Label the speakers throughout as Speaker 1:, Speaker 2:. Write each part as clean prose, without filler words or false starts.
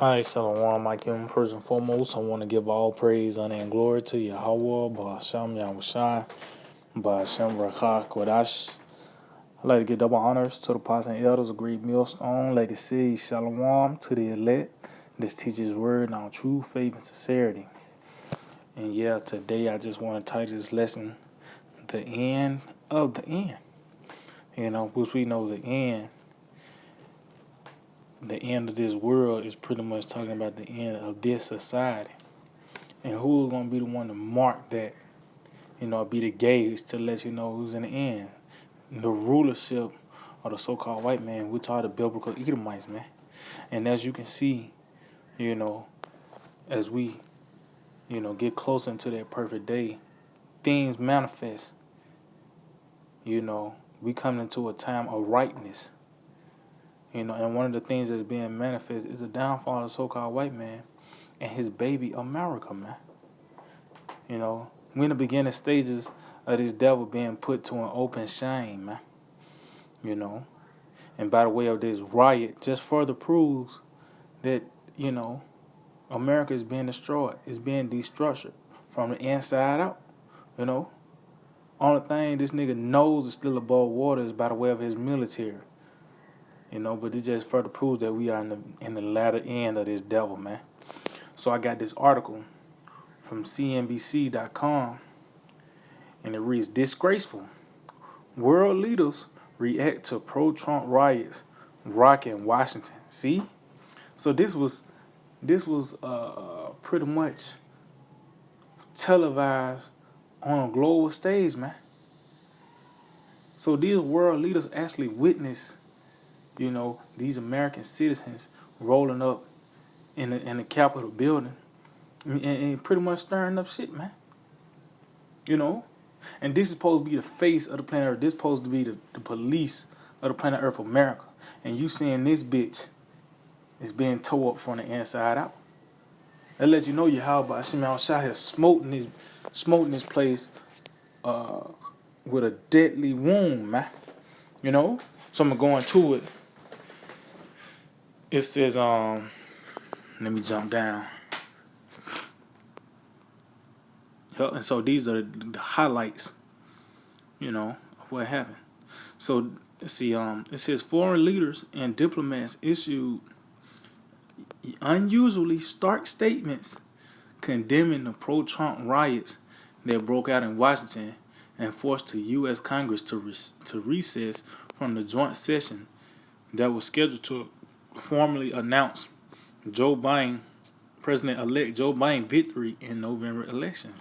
Speaker 1: Hi, Shalom, Mike. First and foremost, I want to give all praise, honor, and glory to Yahweh, Ba'asham Yahushai, Ba'asham Rakah Kodash. I'd like to give double honors to the apostles and elders of Great Millstone. Like to say Shalom to the elect. This teaches word and our true faith and sincerity. And yeah, today I just want to title this lesson, The End of the End. Which we know the end of this world is pretty much talking about the end of this society. And who's going to be the one to mark that, be the gauge to let you know who's in the end? The rulership of the so-called white man, which are the biblical Edomites, man. And as you can see, as we, get closer into that perfect day, things manifest. We come into a time of rightness. And one of the things that's being manifest is the downfall of the so-called white man and his baby America, man. We in the beginning stages of this devil being put to an open shame, man. And by the way of this riot, just further proves that, America is being destroyed. It's being destructured from the inside out, you know. Only thing this nigga knows is still above water is by the way of his military. But it just further proves that we are in the latter end of this devil, man. So I got this article from CNBC.com, and it reads, disgraceful. World leaders react to pro-Trump riots rocking Washington. See? So this was pretty much televised on a global stage, man. So these world leaders actually witnessed, these American citizens rolling up in the Capitol building and pretty much stirring up shit, man. And this is supposed to be the face of the planet Earth. This is supposed to be the police of the planet Earth, America. And you seeing this bitch is being tore up from the inside out. That lets you know Yahweh Shimon Shah has smoked in this place with a deadly wound, man. So I'm gonna go into it. It says, let me jump down. And so these are the highlights, of what happened. So let's see, it says foreign leaders and diplomats issued unusually stark statements condemning the pro-Trump riots that broke out in Washington and forced the U.S. Congress to recess from the joint session that was scheduled to formally announce President-elect Joe Biden victory in November's election.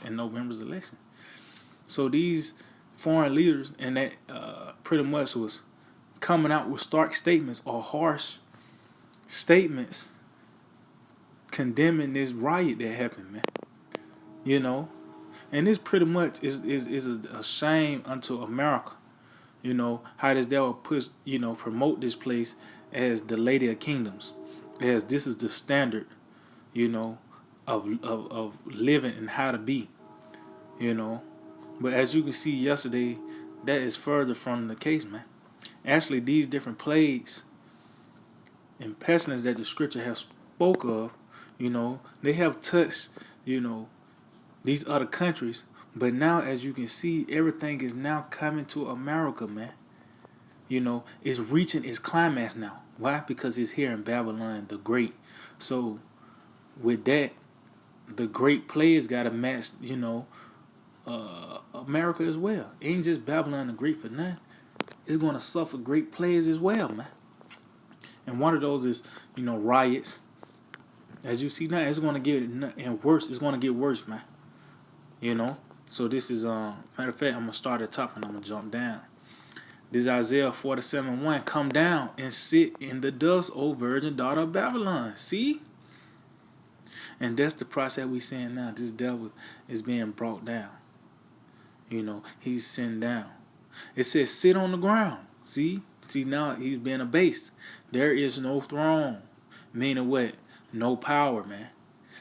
Speaker 1: So these foreign leaders and that pretty much was coming out with stark statements or harsh statements condemning this riot that happened, man. And this pretty much is a shame unto America. How this devil push, promote this place as the Lady of Kingdoms, as this is the standard, of living and how to be, But as you can see yesterday, that is further from the case, man. Actually, these different plagues and pestilence that the scripture has spoke of, they have touched, these other countries. But now, as you can see, everything is now coming to America, man. It's reaching its climax now. Why? Because it's here in Babylon the Great. So, with that, the great players got to match, America as well. It ain't just Babylon the Great for nothing. It's going to suffer great players as well, man. And one of those is, riots. As you see now, it's going to get worse. It's going to get worse, man. So this is, matter of fact, I'm going to start at the top and I'm going to jump down. This is Isaiah 47:1. Come down and sit in the dust, O virgin daughter of Babylon. See? And that's the process we seeing now. This devil is being brought down. He's sent down. It says sit on the ground. See now he's being abased. There is no throne. Meaning what? No power, man.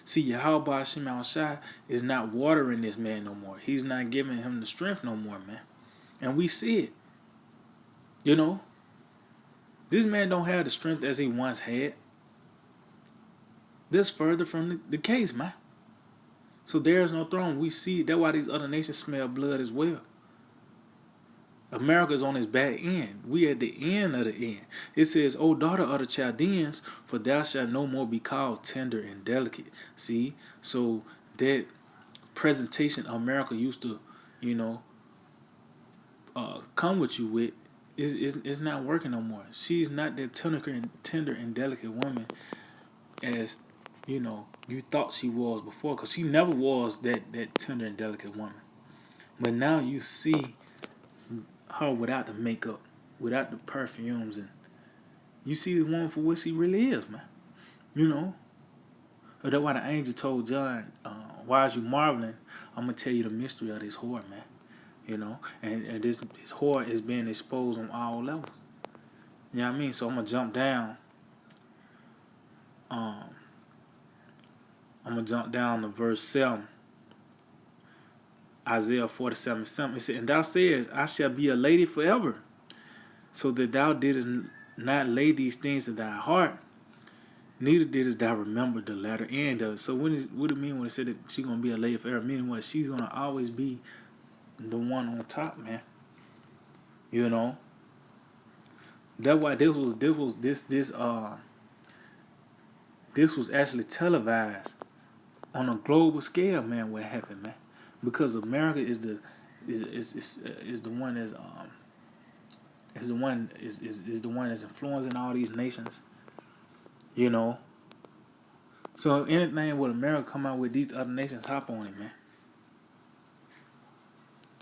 Speaker 1: See, Yahweh Shimon Shai is not watering this man no more. He's not giving him the strength no more, man. And we see it. This man don't have the strength as he once had. This further from the case, man. So there is no throne. We see that's why these other nations smell blood as well. America's on its back end. We at the end of the end. It says, O daughter of the Chaldeans, for thou shalt no more be called tender and delicate. See? So that presentation America used to, you know, come with you with is not working no more. She's not that tender and delicate woman as, you know, you thought she was before. Because she never was that tender and delicate woman. But now you see her without the makeup, without the perfumes, and you see the woman for what she really is, man. You know, that's why the angel told John, "Why is you marveling? I'm gonna tell you the mystery of this whore, man. You know, and this whore is being exposed on all levels. You know what I mean? So I'm gonna jump down. Um, I'm gonna jump down to verse 7. Isaiah 47:7. It said, "And thou sayest, I shall be a lady forever, so that thou didst not lay these things in thy heart, neither didst thou remember the latter end of it." So what it mean when it said that she's gonna be a lady forever? Meaning what? She's gonna always be the one on top, man. You know. That's why this was actually televised on a global scale, man. What happened, man? Because America is the one that's is the one that's influencing all these nations. You know. So anything with America come out with, these other nations hop on it, man.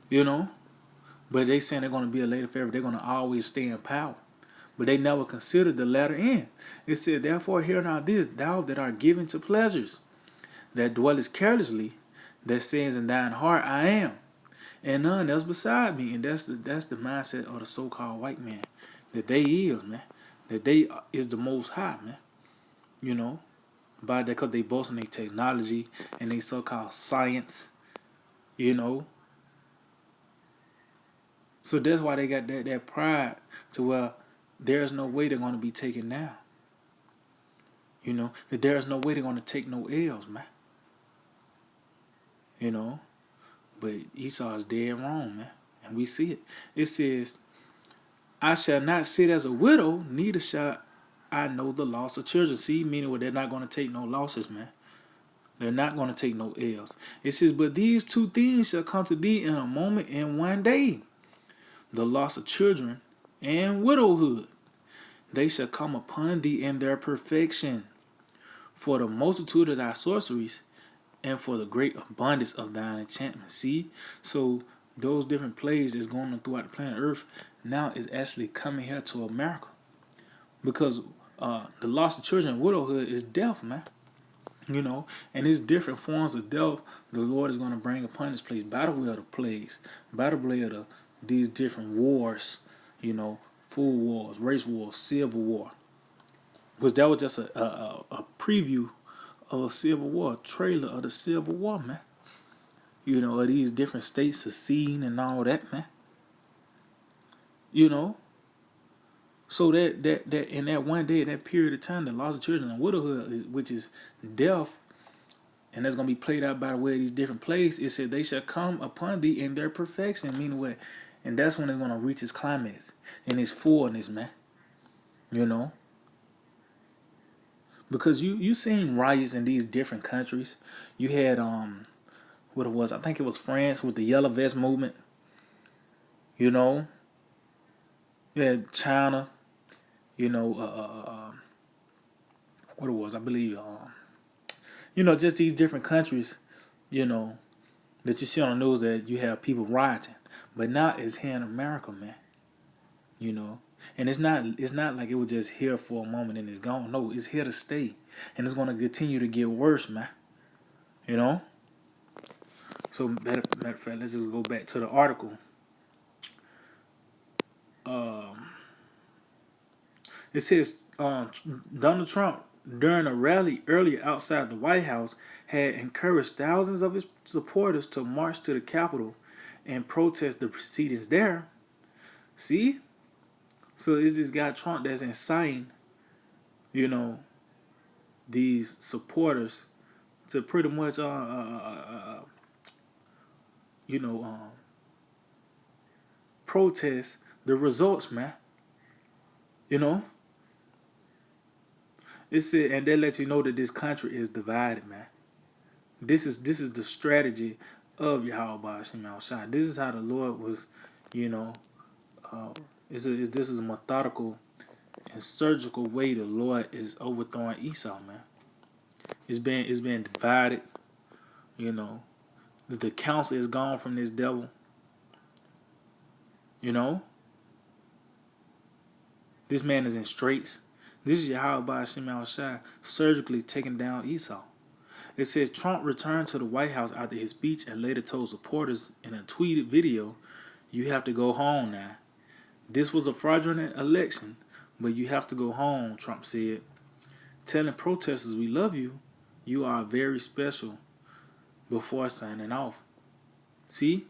Speaker 1: You know. But they saying they're gonna be a lady forever. They're gonna always stay in power. But they never considered the latter end. It said, "Therefore hear now this, thou that art given to pleasures, that dwellest carelessly, that says in thine heart, I am, and none else beside me." And that's the mindset of the so-called white man, that they is, man, that they is the most high, man. You know, by that, because they boast in their technology and they so-called science. You know, so that's why they got that pride to where there's no way they're gonna be taken down. You know, that there's no way they're gonna take no L's, man. You know, but Esau is dead wrong, man. And we see it. It says, "I shall not sit as a widow, neither shall I know the loss of children." See, meaning they're not going to take no losses, man. They're not going to take no L's. It says, "But these two things shall come to thee in a moment, in one day: the loss of children and widowhood. They shall come upon thee in their perfection. For the multitude of thy sorceries, and for the great abundance of thine enchantment." See? So those different plays that's going on throughout the planet Earth now is actually coming here to America. Because the loss of children and widowhood is death, man. You know, and it's different forms of death the Lord is going to bring upon this place by the way of the plagues, by the way of these different wars, you know, food wars, race wars, civil war. Because that was just a preview of a civil war, a trailer of the civil war, man. You know, of these different states seceding and all that, man. You know, so that in that one day, that period of time, the loss of children and widowhood, which is death, and that's gonna be played out by the way of these different plays. It said, "They shall come upon thee in their perfection," meaning what? And that's when it's gonna reach its climax and its fullness, man. You know. Because you seen riots in these different countries. You had what it was, I think it was France with the yellow vest movement. You know, you had China. You know, what it was, I believe. You know, just these different countries. You know, that you see on the news that you have people rioting, but now it's here in America, man. You know, and it's not like it was just here for a moment and it's gone. No, it's here to stay, and it's gonna continue to get worse, man. You know. So matter of fact, let's just go back to the article. It says Donald Trump, during a rally earlier outside the White House, had encouraged thousands of his supporters to march to the Capitol and protest the proceedings there. See? So it's this guy Trump that's inciting, you know, these supporters to pretty much you know protest the results, man. You know, it's it, and they let you know that this country is divided, man. This is the strategy of Yahweh Hashem Shai. This is how the Lord was, you know, uh, this is a methodical and surgical way the Lord is overthrowing Esau, man. It's been divided, you know. The counsel is gone from this devil, you know. This man is in straits. This is Yahweh Hashem Shai surgically taking down Esau. It says Trump returned to the White House after his speech and later told supporters in a tweeted video, "You have to go home now. This was a fraudulent election, but you have to go home," Trump said, telling protesters, "We love you. You are very special," before signing off. See?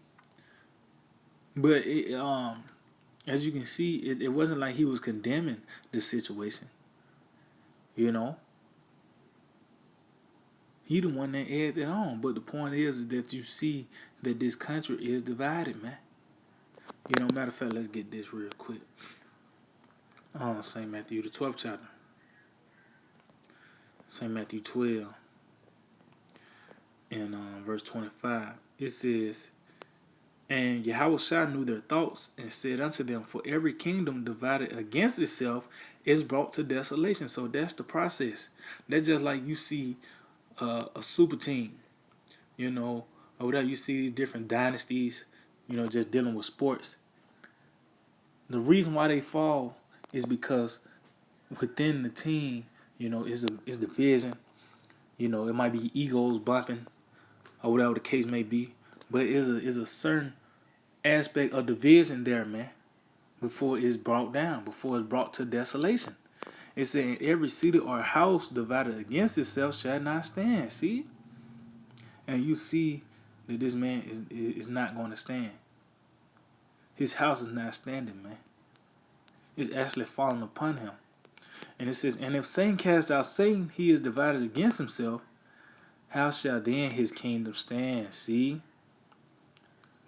Speaker 1: But as you can see, it wasn't like he was condemning the situation. You know? He the one that added it on. But the point is that you see that this country is divided, man. You know, matter of fact, let's get this real quick. St. Matthew, the 12th chapter. St. Matthew 12 and verse 25. It says, "And Yahushua knew their thoughts and said unto them, For every kingdom divided against itself is brought to desolation." So that's the process. That's just like you see a super team, you know, or whatever. You see these different dynasties, you know, just dealing with sports. The reason why they fall is because within the team, you know, is division. You know, it might be egos bumping or whatever the case may be, but is a certain aspect of division there, man, before it's brought down, before it's brought to desolation. It's saying every city or house divided against itself shall not stand. See? And you see that this man is not going to stand. His house is not standing, man. It's actually falling upon him. And it says, "And if Satan cast out Satan, he is divided against himself. How shall then his kingdom stand?" See?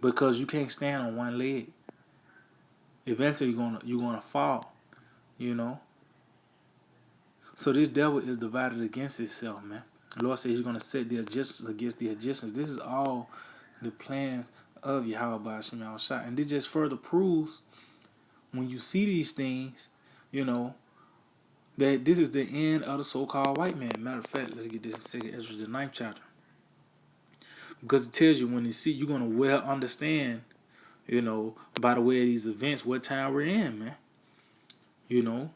Speaker 1: Because you can't stand on one leg. Eventually you're gonna fall. You know? So this devil is divided against itself, man. The Lord says he's going to set the Egyptians against the Egyptians. This is all the plans of Yahweh Hashem Shai. And this just further proves, when you see these things, you know, that this is the end of the so-called white man. Matter of fact, let's get this in 2 Ezra, the 9th chapter. Because it tells you, when you see, you're going to well understand, you know, by the way of these events, what time we're in, man. You know.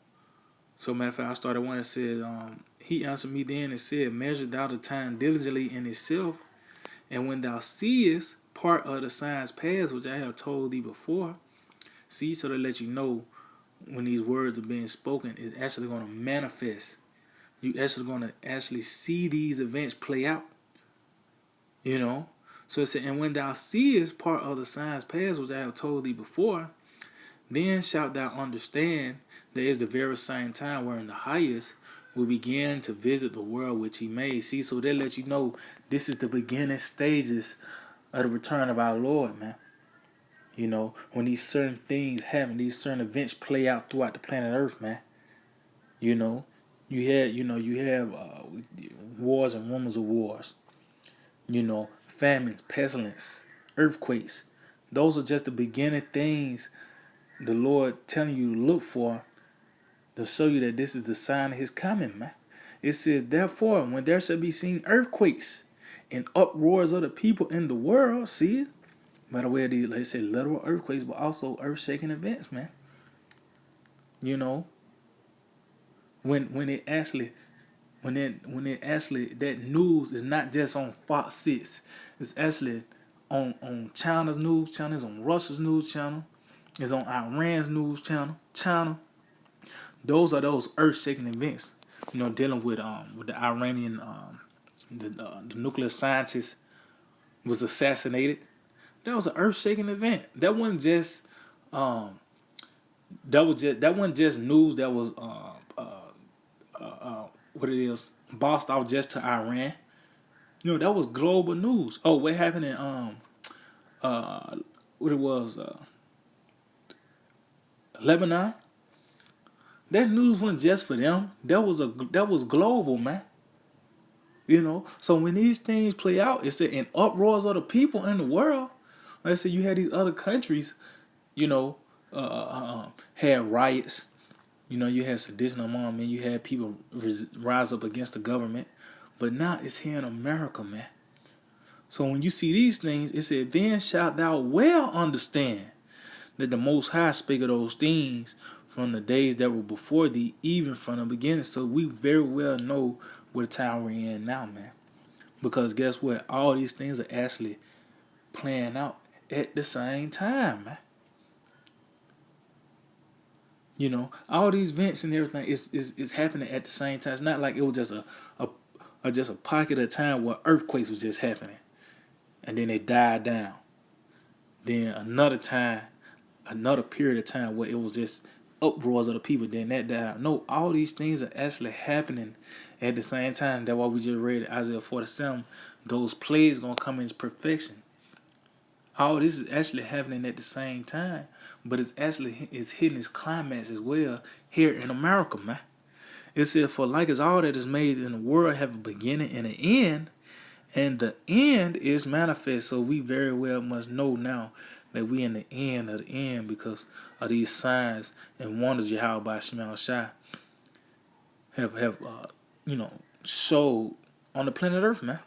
Speaker 1: So matter of fact, I started one that said, he answered me then and said, "Measure thou the time diligently in itself, and when thou seest part of the signs pass, which I have told thee before." See, so to let you know when these words are being spoken, it's actually going to manifest. You actually going to actually see these events play out. You know? So it said, "And when thou seest part of the signs pass, which I have told thee before, then shalt thou understand there is the very same time wherein the highest will begin to visit the world which he made." See, so they let you know this is the beginning stages of the return of our Lord, man. You know, when these certain things happen, these certain events play out throughout the planet Earth, man. You know, you have wars and rumors of wars. You know, famines, pestilence, earthquakes. Those are just the beginning things the Lord telling you to look for, to show you that this is the sign of his coming, man. It says, "Therefore, when there shall be seen earthquakes and uproars of the people in the world," see, by the way, like I said, literal earthquakes, but also earth-shaking events, man. You know, when it actually that news is not just on Fox 6, it's actually on China's news channel, it's on Russia's news channel, it's on Iran's news channel. Those are those earth-shaking events. You know, dealing with the Iranian the nuclear scientist was assassinated. That was an earth-shaking event. That wasn't just that wasn't just news that was what it is bossed off just to Iran. That was global news. Oh, what happened in uh what it was Lebanon? That news wasn't just for them. That was global, man. So when these things play out, it's in uproars of the people in the world. Like I said, you had these other countries, you know, had riots. You had sedition among men. You had people rise up against the government. But now it's here in America, man. So when you see these things, it said, "Then shalt thou well understand that the Most High spake of those things from the days that were before thee, even from the beginning." So we very well know what time we're in now, man. Because guess what? All these things are actually playing out at the same time, man. All these events and everything is happening at the same time. It's not like it was just a pocket of time where earthquakes was just happening, and then it died down. Then another period of time where it was just uproars of the people. Then that died. No, all these things are actually happening at the same time. That's why we just read Isaiah 47. Those plagues gonna come into perfection. All this is actually happening at the same time, but it's hitting its climax as well here in America, man. It says, "For like as all that is made in the world have a beginning and an end, and the end is manifest." So we very well must know now that we in the end of the end because of these signs and wonders Yahweh by Shemal Shai have showed on the planet Earth, man.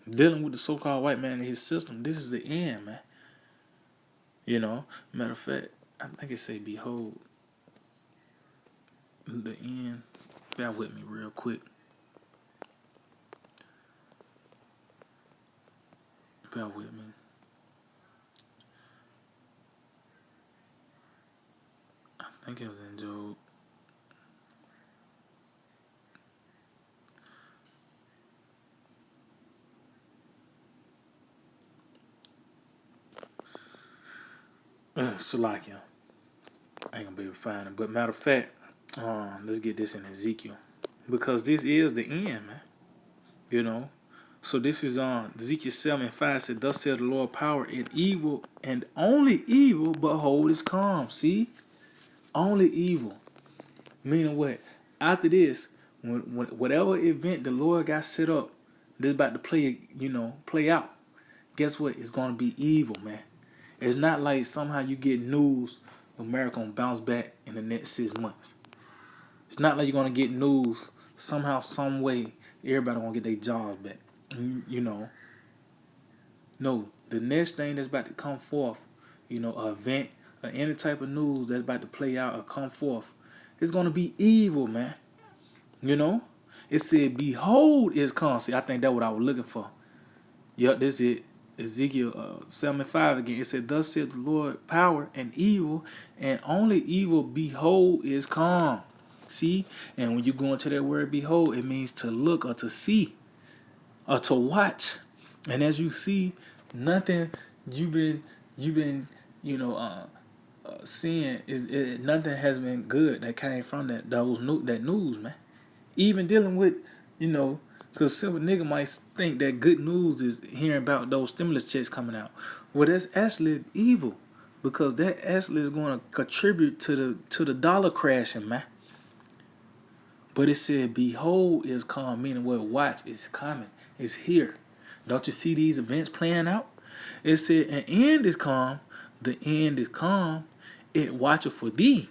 Speaker 1: Dealing with the so-called white man and his system, this is the end, man. Matter of fact, I think it say, "Behold, the end." Bear with me real quick. Bear with me. I think it was in Job. Salakia. I ain't gonna be able to find it. But matter of fact, let's get this in Ezekiel. Because this is the end, man. So this is on Ezekiel 7:5 said, "Thus said the Lord power and evil, and only evil, behold, is calm." See? Only evil. Meaning what? After this, when whatever event the Lord got set up, this about to play out. Guess what? It's gonna be evil, man. It's not like somehow you get news America gonna bounce back in the next 6 months. It's not like you're gonna get news somehow, some way, everybody gonna get their jobs back. No, the next thing that's about to come forth, an event or any type of news that's about to play out or come forth, it's gonna be evil, man. It said, "Behold, is come." See, I think that's what I was looking for. Yep, this is it. Ezekiel 7:5 again. It said, "Thus said the Lord, power and evil, and only evil, behold, is calm." See? And when you go into that word behold, it means to look or to see or to watch. And as you see, nothing you've been seeing nothing has been good that came from that news, man. Even dealing with, because simple nigga might think that good news is hearing about those stimulus checks coming out. Well, that's actually evil, because that actually is going to contribute to the dollar crashing, man. But it said, "Behold is come," meaning what? Watch is coming. It's here. Don't you see these events playing out? It said, "An end is come. The end is come. It watcheth for thee.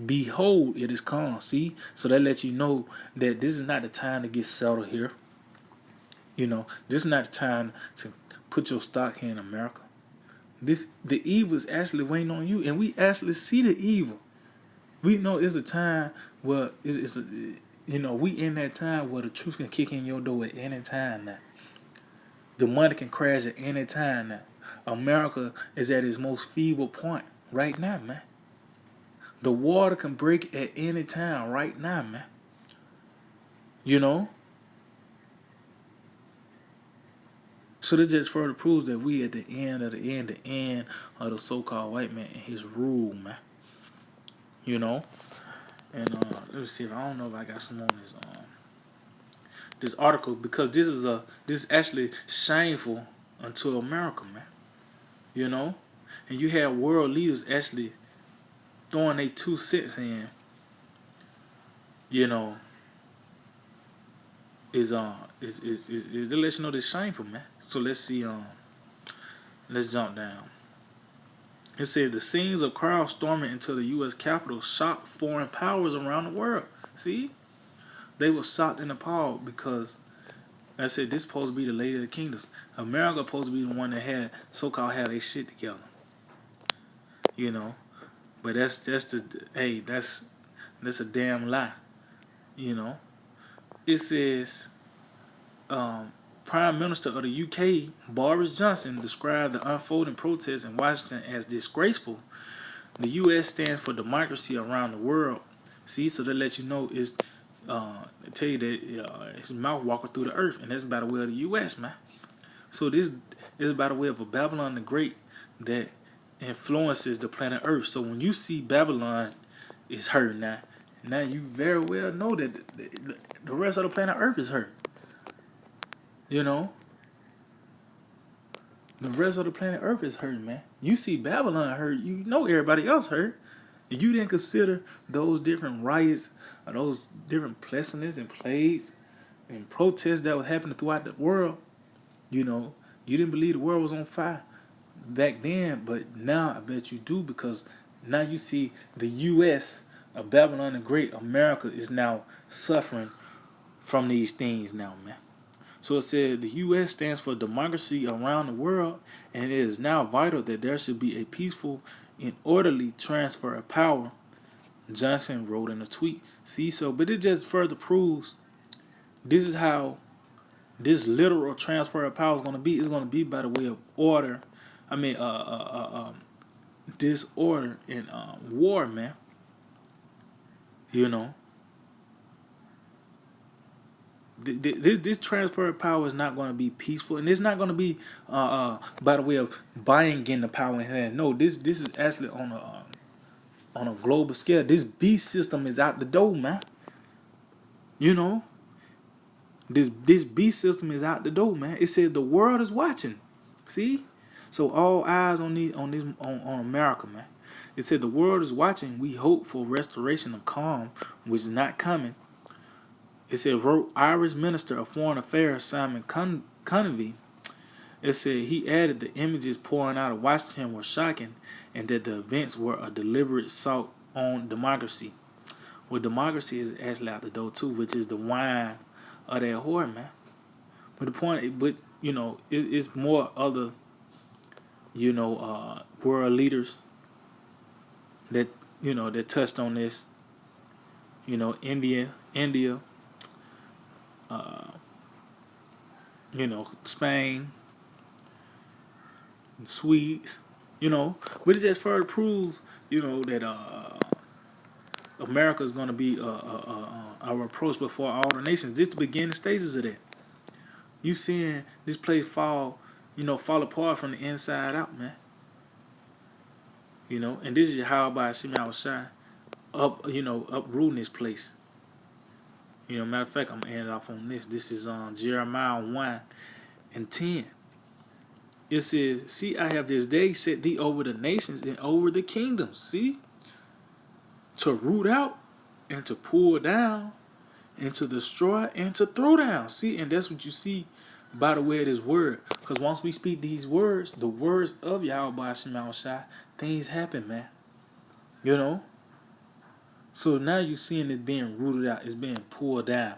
Speaker 1: Behold, it is come." See? So that lets you know that this is not the time to get settled here. This is not the time to put your stock here in America. The evil is actually waiting on you, and we actually see the evil. We know it's a time where we in that time where the truth can kick in your door at any time now. The money can crash at any time now. America is at its most feeble point right now, man. The water can break at any time right now, man. So this just further proves that we at the end of the so-called white man and his rule, man. And let me see if I don't know if I got some on this. this article because this is actually shameful unto America, man. You know, and you have world leaders actually throwing their 2 cents in. You know, is to let you know this shameful, man. So let's see. Let's jump down. It said the scenes of crowds storming into the U.S. Capitol shocked foreign powers around the world. See, they were shocked and appalled because I said this supposed to be the lady of the kingdoms. America supposed to be the one that had so-called had their shit together. You know, but that's a damn lie. You know, it says Prime Minister of the UK, Boris Johnson, described the unfolding protests in Washington as disgraceful. The U.S. stands for democracy around the world. See, so they let you know is they tell you that his mouth walking through the earth, and that's by the way of the U.S., man. So this is by the way of a Babylon the Great that influences the planet Earth. So when you see Babylon is hurt now you very well know that the rest of the planet Earth is hurt. You know, the rest of the planet Earth is hurt, man. You see Babylon hurt, you know everybody else hurt. If you didn't consider those different riots, or those different pestilences and plagues and protests that was happening throughout the world, you know, you didn't believe the world was on fire back then, but now I bet you do because now you see the U.S. of Babylon the Great, America is now suffering from these things now, man. So it said the U.S. stands for democracy around the world, and it is now vital that there should be a peaceful and orderly transfer of power, Johnson wrote in a tweet. See, so, but it just further proves this is how this literal transfer of power is going to be. It's going to be by the way of order. I mean, disorder and war, man. You know. This transfer of power is not going to be peaceful, and it's not going to be by the way of buying getting the power in hand. No, this is actually on a global scale. This beast system is out the door, man. You know, this beast system is out the door, man. It said the world is watching. See, so all eyes on America, man. It said the world is watching. We hope for restoration of calm, which is not coming. It said, wrote Irish Minister of Foreign Affairs Simon Covey. It said he added the images pouring out of Washington were shocking and that the events were a deliberate assault on democracy. Well, democracy is actually out the door too, which is the wine of that whore, man. But the point, you know, it's more other, you know, world leaders that, you know, that touched on this. You know, India, you know, Spain, Swedes, you know, but it just further proves, you know, that America is going to be a reproach before all the nations. This the beginning stages of that. You seeing this place fall apart from the inside out, man. You know, and this is how by Shimei Shai uprooting this place. You know, matter of fact, I'm going to end it off on this. This is Jeremiah 1:10. It says, see, I have this day set thee over the nations and over the kingdoms. See? To root out and to pull down and to destroy and to throw down. See, and that's what you see by the way of this word. Because once we speak these words, the words of Yahweh Shema Shai, things happen, man. You know? So now you're seeing it being rooted out. It's being pulled down.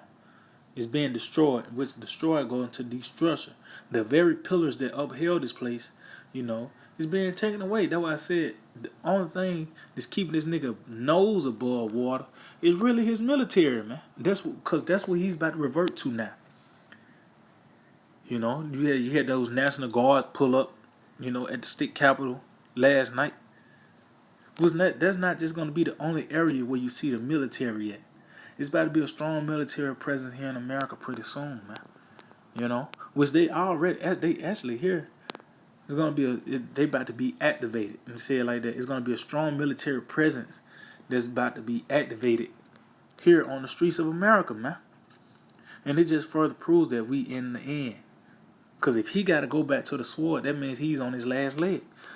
Speaker 1: It's being destroyed, which destroyed going to destruction. The very pillars that upheld this place, you know, is being taken away. That's why I said the only thing that's keeping this nigga nose above water is really his military, man. That's what he's about to revert to now. You know, you had those National Guards pull up, you know, at the state capitol last night. That's not just going to be the only area where you see the military at. It's about to be a strong military presence here in America pretty soon, man. You know, which they actually here. It's going to be they about to be activated. Let me say it like that. It's going to be a strong military presence that's about to be activated here on the streets of America, man. And it just further proves that we in the end. Because if he got to go back to the sword, that means he's on his last leg.